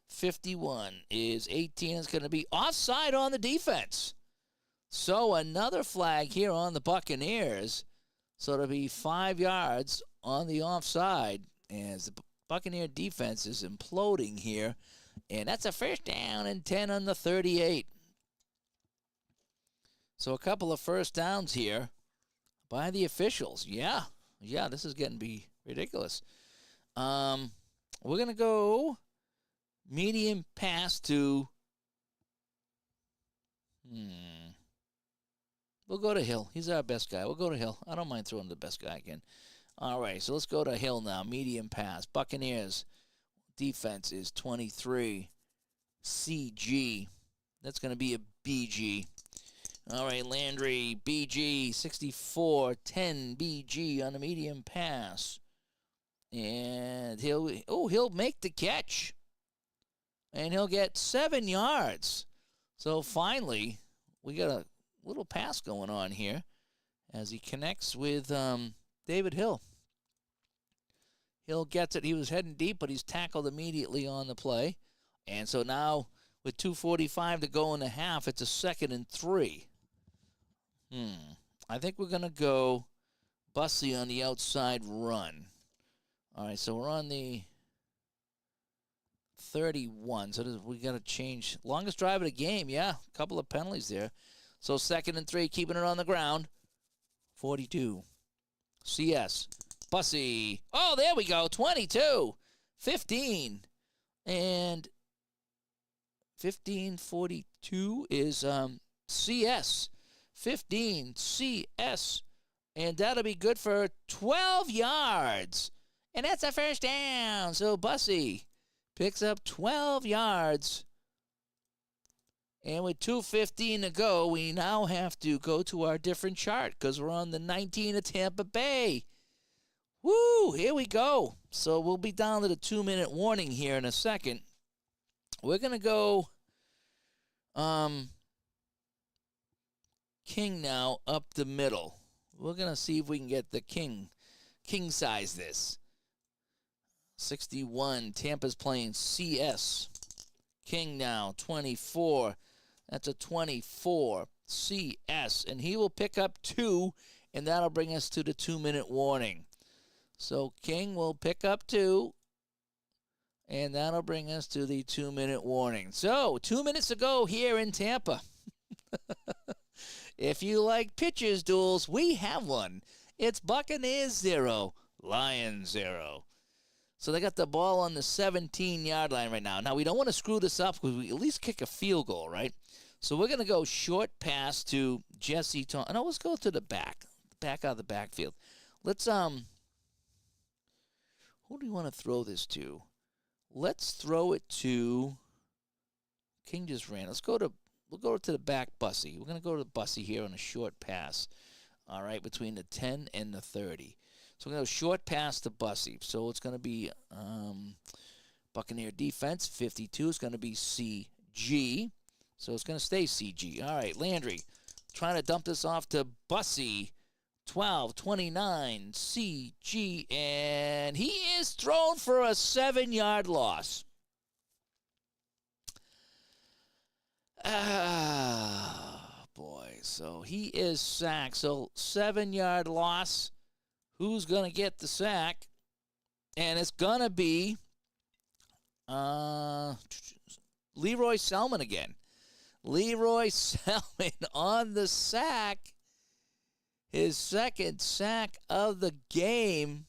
Speaker 1: 51 is 18. It's going to be offside on the defense. So another flag here on the Buccaneers. So it'll be 5 yards on the offside as the Buccaneer defense is imploding here. And that's a first down and 10 on the 38. So a couple of first downs here by the officials. Yeah, this is getting to be ridiculous. We're going to go medium pass to... We'll go to Hill. He's our best guy. We'll go to Hill. I don't mind throwing the best guy again. All right, so let's go to Hill now. Medium pass. Buccaneers defense is 23. CG. That's going to be a BG. All right, Landry, BG, 64, 10 BG on the medium pass. And he'll make the catch. And he'll get 7 yards. So finally, we got a little pass going on here. as he connects with David Hill. Hill gets it. He was heading deep, but he's tackled immediately on the play. And so now with 2:45 to go in the half, it's a 2nd and 3. I think we're going to go Bussy on the outside run. All right, so we're on the 31. So we got to change. Longest drive of the game, yeah. A couple of penalties there. So 2nd and 3, keeping it on the ground. 42. CS. Bussy. Oh, there we go. 22. 15. And 15:42 is CS. 15 CS. And that'll be good for 12 yards. And that's a first down. So Bussy picks up 12 yards. And with 2:15 to go, we now have to go to our different chart because we're on the 19 of Tampa Bay. Woo, here we go. So we'll be down to the 2-minute warning here in a second. We're going to go King now up the middle. We're going to see if we can get the king size this. 61, Tampa's playing CS. King now, 24. That's a 24 CS. And he will pick up 2, and that'll bring us to the 2-minute warning. So King will pick up 2, and that'll bring us to the 2-minute warning. So 2 minutes to go here in Tampa. If you like pitchers duels, we have one. It's Buccaneers 0, Lions 0. So they got the ball on the 17-yard line right now. Now, we don't want to screw this up because we at least kick a field goal, right? So we're going to go short pass to Jesse Thompson. No, let's go to the back out of the backfield. Let's, who do we want to throw this to? Let's throw it to, King just ran. We'll go to the back Bussy. We're going to go to the Bussy here on a short pass. All right, between the 10 and the 30. So we're going to go short pass to Bussy. So it's going to be Buccaneer defense. 52 is going to be CG. So it's going to stay CG. All right, Landry trying to dump this off to Bussy. 12, 29, CG. And he is thrown for a 7-yard loss. Boy. So he is sacked. So 7-yard loss. Who's going to get the sack? And it's going to be Leroy Selman again. Leroy Selman on the sack. His second sack of the game.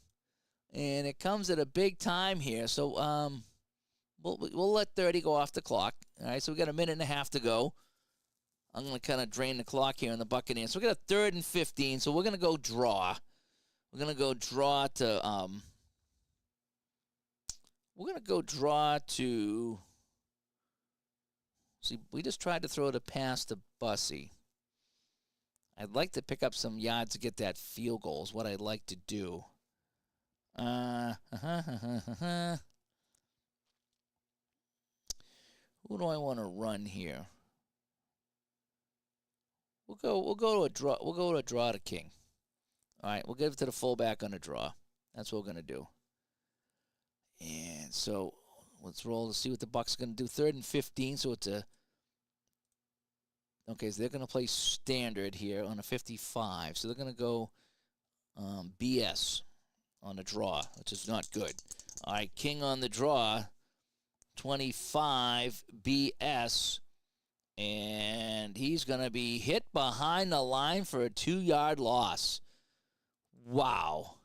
Speaker 1: And it comes at a big time here. So we'll let 30 go off the clock. All right, so we got a minute and a half to go. I'm going to kind of drain the clock here on the Buccaneers. So we got a 3rd and 15. So we're going to go draw. We're going to go draw to, see, we just tried to throw the pass to Bussy. I'd like to pick up some yards to get that field goal is what I'd like to do. Who do I want to run here? We'll go to a draw. We'll go to a draw to King. All right, we'll give it to the fullback on a draw. That's what we're going to do. And so let's roll to see what the Bucs are going to do. 3rd and 15, so it's a... Okay, so they're going to play standard here on a 55. So they're going to go BS on the draw, which is not good. All right, King on the draw, 25 BS. And he's going to be hit behind the line for a 2-yard loss. Wow.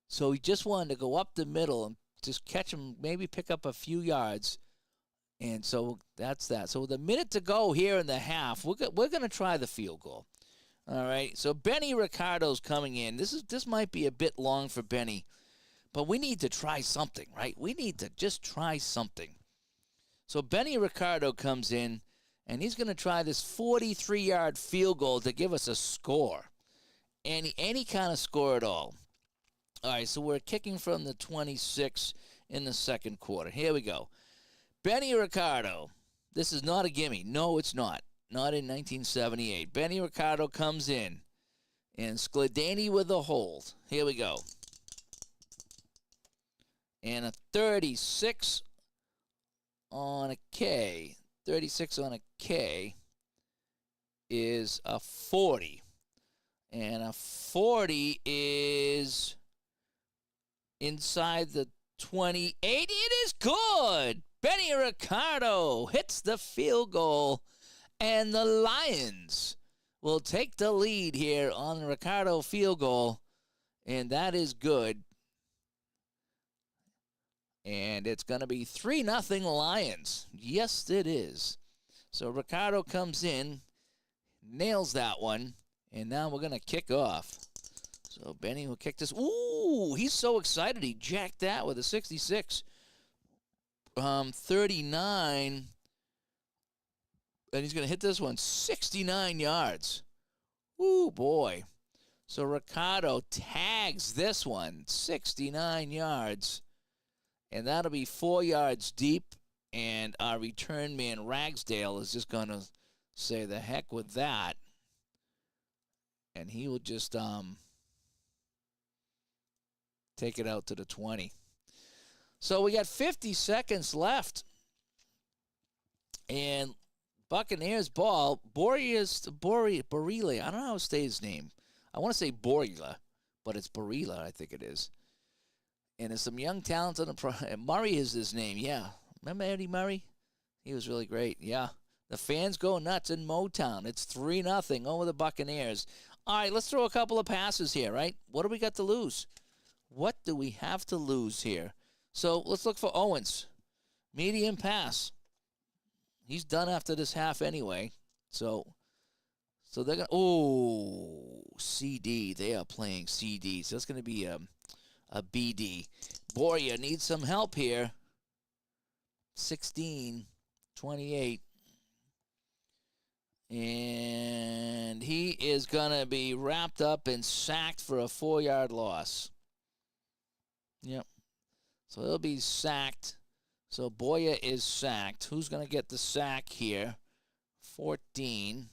Speaker 1: So he just wanted to go up the middle and just catch him, maybe pick up a few yards. And so that's that. So with a minute to go here in the half, we're going to try the field goal. All right. So Benny Ricardo's coming in. This might be a bit long for Benny, but we need to try something, right? We need to just try something. So Benny Ricardo comes in, and he's going to try this 43-yard field goal to give us a score. Any kind of score at all. All right, so we're kicking from the 26 in the second quarter. Here we go. Benny Ricardo. This is not a gimme. No, it's not. Not in 1978. Benny Ricardo comes in. And Skladany with a hold. Here we go. And a 36 on a K. 36 on a K is a 40. And a 40 is inside the 28. It is good. Benny Ricardo hits the field goal. And the Lions will take the lead here on the Ricardo field goal. And that is good. And it's going to be 3-0 Lions. Yes, it is. So Ricardo comes in, nails that one, and now we're going to kick off. So Benny will kick this. Ooh, he's so excited. He jacked that with a 66. 39. And he's going to hit this one 69 yards. Ooh, boy. So Ricardo tags this one 69 yards. And that'll be 4 yards deep. And our return man, Ragsdale, is just going to say the heck with that. And he will just take it out to the 20. So we got 50 seconds left. And Buccaneers ball. Borrilla. I don't know how to say his name. I want to say Borrilla, but it's Borrilla, I think it is. And there's some young talents on the Murray is his name, yeah. Remember Eddie Murray? He was really great, yeah. The fans go nuts in Motown. It's 3-0 over the Buccaneers. All right, let's throw a couple of passes here, right? What do we got to lose? What do we have to lose here? So let's look for Owens. Medium pass. He's done after this half anyway. So they're going to, CD. They are playing CD. So it's going to be a BD. Boria needs some help here. 16, 28. And he is going to be wrapped up and sacked for a 4-yard loss. Yep. So he'll be sacked. So Boya is sacked. Who's going to get the sack here? 14.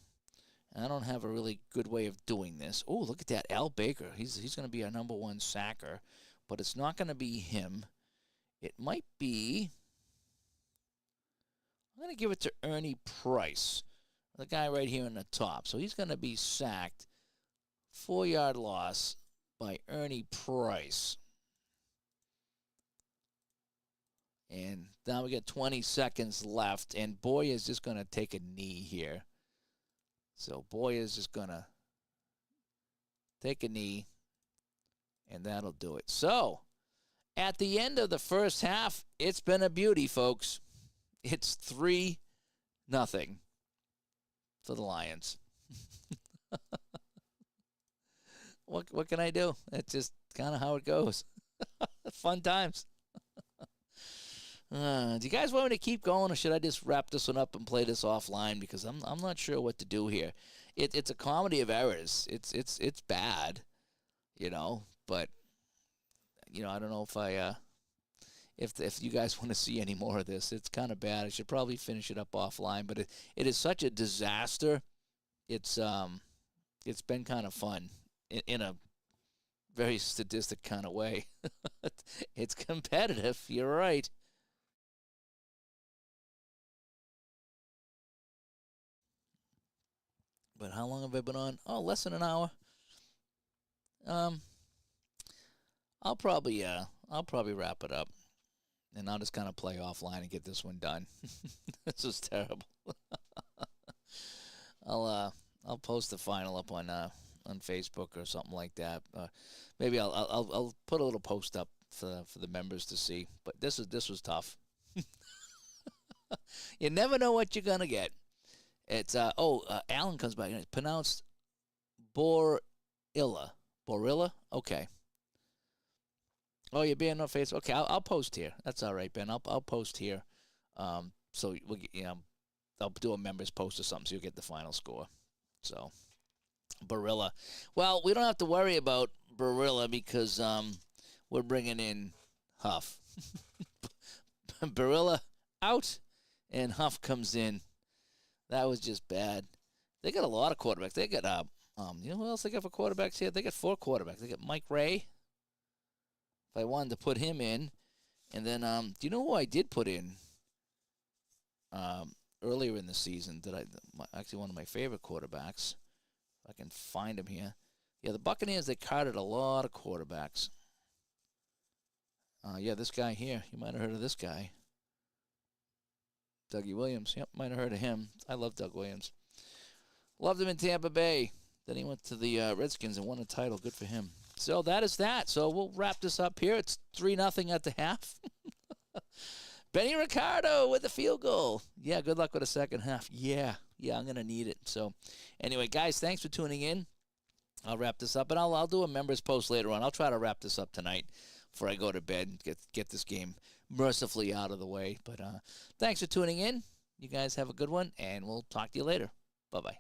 Speaker 1: I don't have a really good way of doing this. Oh, look at that. Al Baker. He's going to be our number one sacker. But it's not going to be him. It might be... I'm going to give it to Ernie Price. The guy right here in the top. So he's going to be sacked. 4-yard loss by Ernie Price. And now we got 20 seconds left. And Boya is just going to take a knee here. So Boya is just going to take a knee. And that'll do it. So, at the end of the first half, it's been a beauty, folks. It's 3-0 for the Lions. What can I do? That's just kind of how it goes. Fun times. Do you guys want me to keep going, or should I just wrap this one up and play this offline? Because I'm not sure what to do here. It's a comedy of errors. It's bad, you know. But you know, I don't know if you guys want to see any more of this. It's kind of bad. I should probably finish it up offline. But it is such a disaster. It's been kind of fun in a very sadistic kind of way. It's competitive. You're right. But how long have I been on? Oh, less than an hour. I'll probably wrap it up, and I'll just kind of play offline and get this one done. This is terrible. I'll post the final up on Facebook or something like that. Maybe I'll put a little post up for the members to see. But this was tough. You never know what you're gonna get. It's Alan comes back and it's pronounced Borilla. Borilla? Okay. Oh, you're being on Facebook. Okay, I'll post here. That's all right, Ben. I'll post here. So I'll do a members post or something, so you'll get the final score. So, Barilla. Well, we don't have to worry about Barilla because we're bringing in Huff. Barilla out, and Huff comes in. That was just bad. They got a lot of quarterbacks. They got You know who else they got for quarterbacks here? They got 4 quarterbacks. They got Mike Ray. If I wanted to put him in. And then, do you know who I did put in earlier in the season? Actually, one of my favorite quarterbacks. If I can find him here. Yeah, the Buccaneers, they carded a lot of quarterbacks. Yeah, this guy here. You might have heard of this guy. Dougie Williams. Yep, might have heard of him. I love Doug Williams. Loved him in Tampa Bay. Then he went to the Redskins and won a title. Good for him. So that is that. So we'll wrap this up here. It's 3-0 at the half. Benny Ricardo with the field goal. Yeah, good luck with the second half. Yeah, I'm going to need it. So anyway, guys, thanks for tuning in. I'll wrap this up, and I'll do a members post later on. I'll try to wrap this up tonight before I go to bed and get this game mercifully out of the way. But thanks for tuning in. You guys have a good one, and we'll talk to you later. Bye-bye.